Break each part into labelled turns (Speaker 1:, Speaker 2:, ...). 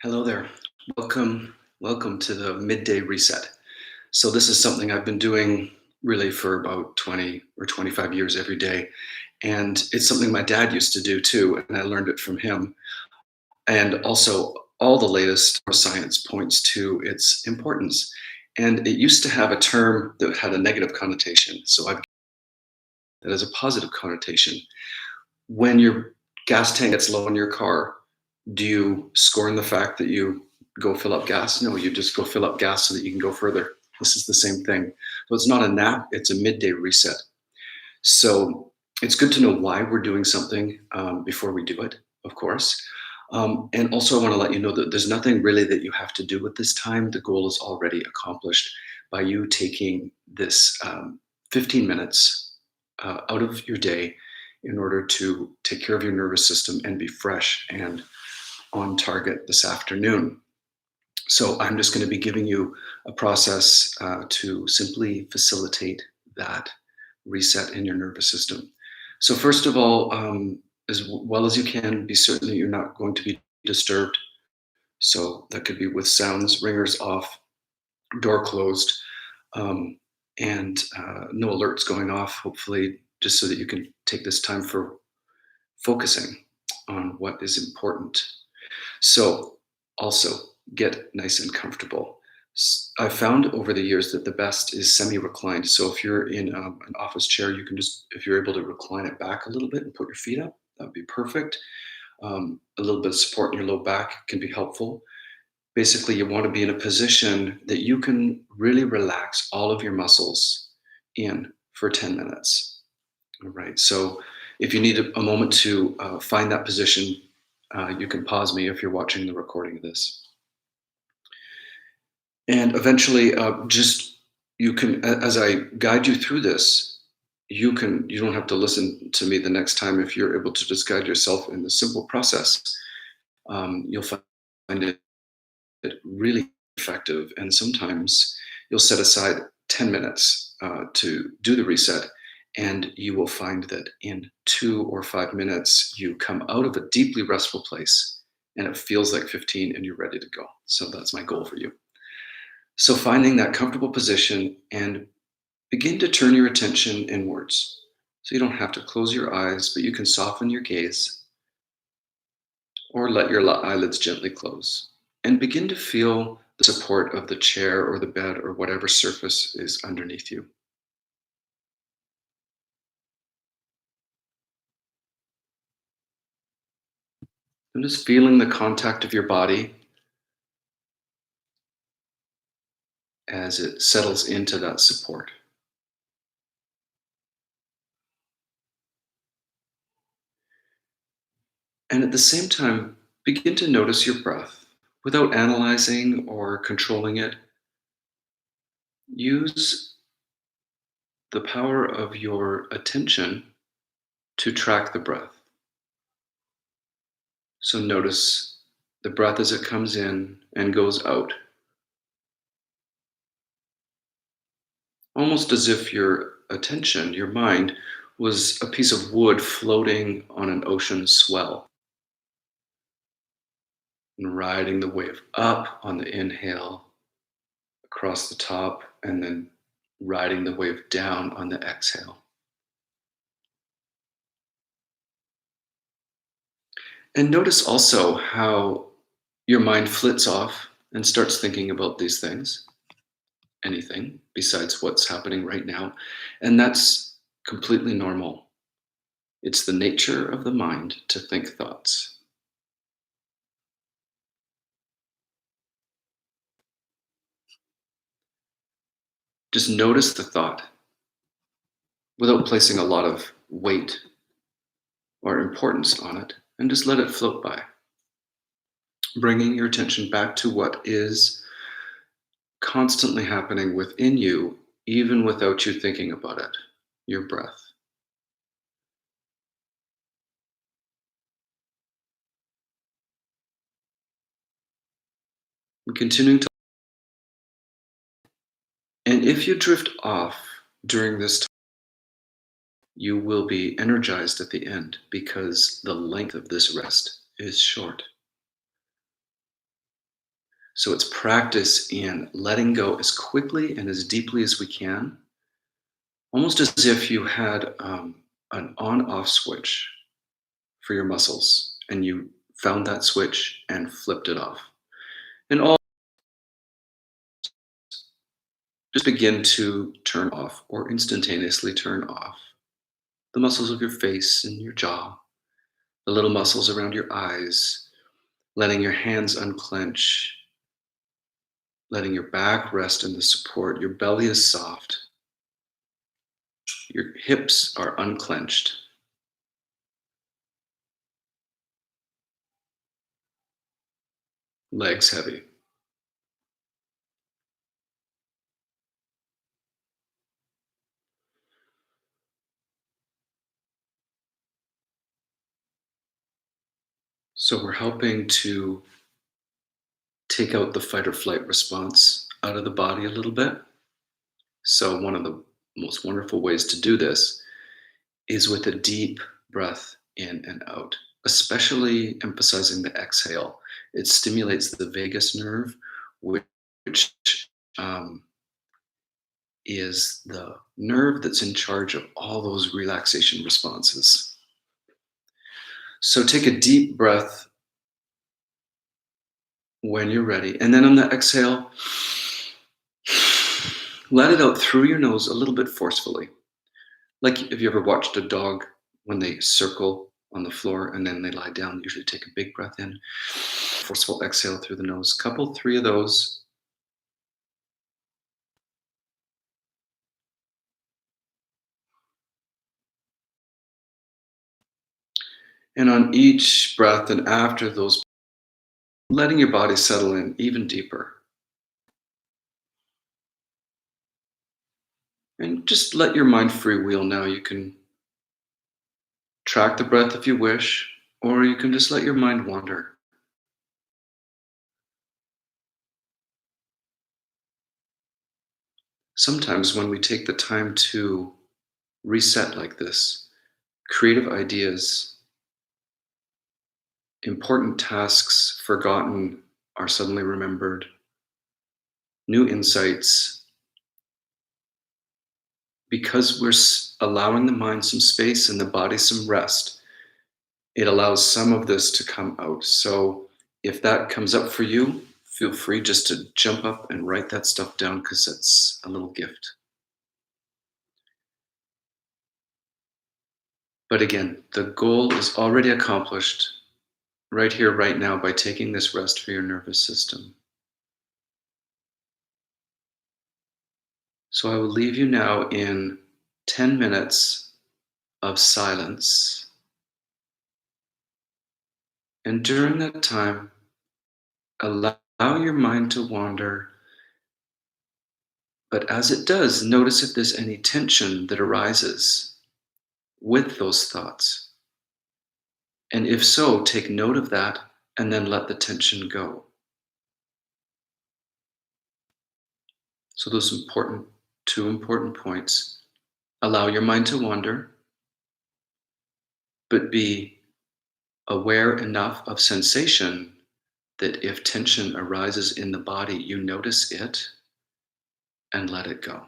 Speaker 1: Hello there. Welcome to the Midday Reset. So this is something I've been doing really for about 20 or 25 years every day. And it's something my dad used to do too, and I learned it from him. And also all the latest science points to its importance. And it used to have a term that had a negative connotation. So I've that has a positive connotation. When your gas tank gets low in your car, do you scorn the fact that you go fill up gas? No, you just go fill up gas so that you can go further. This is the same thing. So it's not a nap, it's a midday reset. So it's good to know why we're doing something before we do it, of course. And also, I want to let you know that there's nothing really that you have to do at this time. The goal is already accomplished by you taking this 15 minutes out of your day in order to take care of your nervous system and be fresh and on target this afternoon. So I'm just going to be giving you a process to simply facilitate that reset in your nervous system. So first of all, as well as you can, be certain that you're not going to be disturbed. So that could be with sounds, ringers off, door closed, um, and no alerts going off, hopefully, just so that you can take this time for focusing on what is important. So, also get nice and comfortable. I've found over the years that the best is semi reclined. So, if you're in an office chair, you can just, if you're able to recline it back a little bit and put your feet up, that would be perfect. A little bit of support in your low back can be helpful. Basically, you want to be in a position that you can really relax all of your muscles in for 10 minutes. All right. So, if you need a moment to find that position, you can pause me if you're watching the recording of this. And eventually, just you can, as I guide you through this, you don't have to listen to me the next time if you're able to just guide yourself in the simple process. You'll find it really effective. And sometimes you'll set aside 10 minutes to do the reset, and you will find that in 2 or 5 minutes, you come out of a deeply restful place and it feels like 15 and you're ready to go. So that's my goal for you. So finding that comfortable position and begin to turn your attention inwards. So you don't have to close your eyes, but you can soften your gaze or let your eyelids gently close and begin to feel the support of the chair or the bed or whatever surface is underneath you. And just feeling the contact of your body as it settles into that support. And at the same time, begin to notice your breath without analyzing or controlling it. Use the power of your attention to track the breath. So notice the breath as it comes in and goes out, almost as if your attention, your mind, was a piece of wood floating on an ocean swell and riding the wave up on the inhale across the top and then riding the wave down on the exhale. And notice also how your mind flits off and starts thinking about these things, anything besides what's happening right now. And that's completely normal. It's the nature of the mind to think thoughts. Just notice the thought without placing a lot of weight or importance on it, and just let it float by, bringing your attention back to what is constantly happening within you, even without you thinking about it, your breath. And continuing to, and if you drift off during this time, you will be energized at the end because the length of this rest is short. So it's practice in letting go as quickly and as deeply as we can, almost as if you had an on off switch for your muscles and you found that switch and flipped it off. And all just begin to turn off or instantaneously turn off the muscles of your face and your jaw, the little muscles around your eyes, letting your hands unclench, letting your back rest in the support. Your belly is soft, your hips are unclenched, legs heavy. So we're helping to take out the fight or flight response out of the body a little bit. So, one of the most wonderful ways to do this is with a deep breath in and out, especially emphasizing the exhale. It stimulates the vagus nerve, which um, is the nerve that's in charge of all those relaxation responses. So, take a deep breath when you're ready. And then on the exhale, let it out through your nose a little bit forcefully. Like if you ever watched a dog when they circle on the floor and then they lie down, usually take a big breath in, forceful exhale through the nose. Couple, three of those. And on each breath and after those, letting your body settle in even deeper. And just let your mind freewheel now. You can track the breath if you wish, or you can just let your mind wander. Sometimes when we take the time to reset like this, creative ideas, important tasks forgotten are suddenly remembered, new insights, because we're allowing the mind some space and the body some rest. It allows some of this to come out. So if that comes up for you, feel free just to jump up and write that stuff down because it's a little gift. But again, the goal is already accomplished right here, right now, by taking this rest for your nervous system. So I will leave you now in 10 minutes of silence. And during that time, allow your mind to wander. But as it does, notice if there's any tension that arises with those thoughts. And if so, take note of that and then let the tension go. So, those two important points. Allow your mind to wander, but be aware enough of sensation that if tension arises in the body, you notice it and let it go.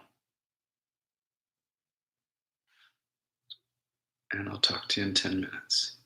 Speaker 1: And I'll talk to you in 10 minutes.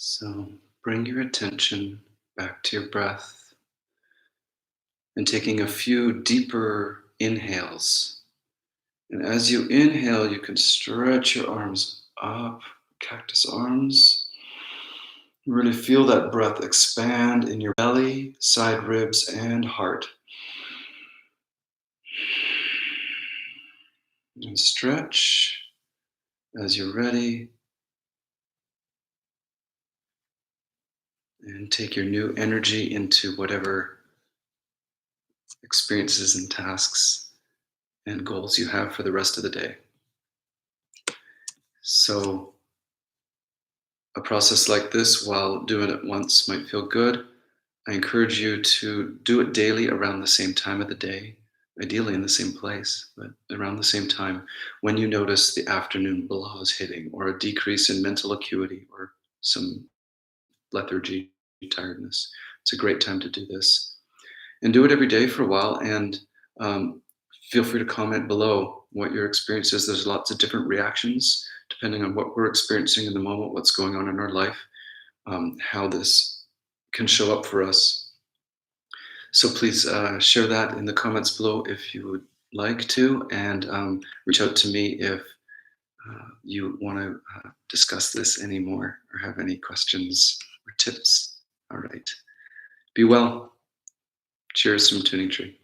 Speaker 1: So bring your attention back to your breath and taking a few deeper inhales. And as you inhale, you can stretch your arms up, cactus arms. Really feel that breath expand in your belly, side ribs, and heart. And stretch as you're ready. And take your new energy into whatever experiences and tasks and goals you have for the rest of the day. So, a process like this, while doing it once, might feel good. I encourage you to do it daily around the same time of the day, ideally in the same place, but around the same time when you notice the afternoon blahs hitting, or a decrease in mental acuity, or some lethargy, tiredness. It's a great time to do this. And do it every day for a while, and um, feel free to comment below what your experience is. There's lots of different reactions depending on what we're experiencing in the moment, what's going on in our life, how this can show up for us. So please share that in the comments below if you would like to, and reach out to me if you want to discuss this anymore or have any questions or tips. All right. Be well. Cheers from Tuning Tree.